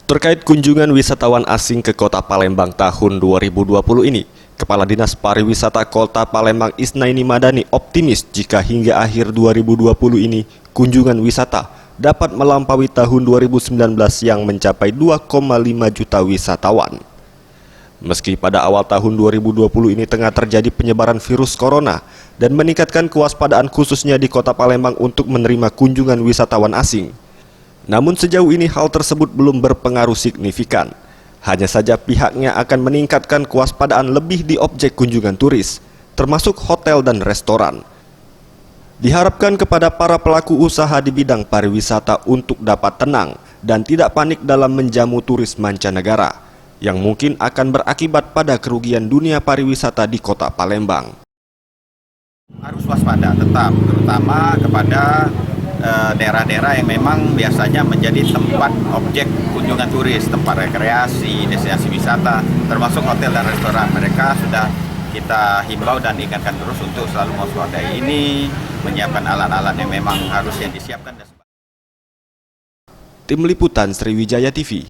Terkait kunjungan wisatawan asing ke Kota Palembang tahun 2020 ini, Kepala Dinas Pariwisata Kota Palembang Isnaini Madani optimis jika hingga akhir 2020 ini kunjungan wisata dapat melampaui tahun 2019 yang mencapai 2,5 juta wisatawan. Meski pada awal tahun 2020 ini tengah terjadi penyebaran virus corona dan meningkatkan kewaspadaan khususnya di Kota Palembang untuk menerima kunjungan wisatawan asing. Namun sejauh ini hal tersebut belum berpengaruh signifikan. Hanya saja pihaknya akan meningkatkan kewaspadaan lebih di objek kunjungan turis, termasuk hotel dan restoran. Diharapkan kepada para pelaku usaha di bidang pariwisata untuk dapat tenang dan tidak panik dalam menjamu turis mancanegara, yang mungkin akan berakibat pada kerugian dunia pariwisata di Kota Palembang. Harus waspada tetap, terutama kepada daerah-daerah yang memang biasanya menjadi tempat objek kunjungan turis, tempat rekreasi, destinasi wisata, termasuk hotel dan restoran. Mereka sudah kita himbau dan ingatkan terus untuk selalu mewaspadai ini, menyiapkan alat-alat yang memang harusnya disiapkan. Tim Liputan Sriwijaya TV.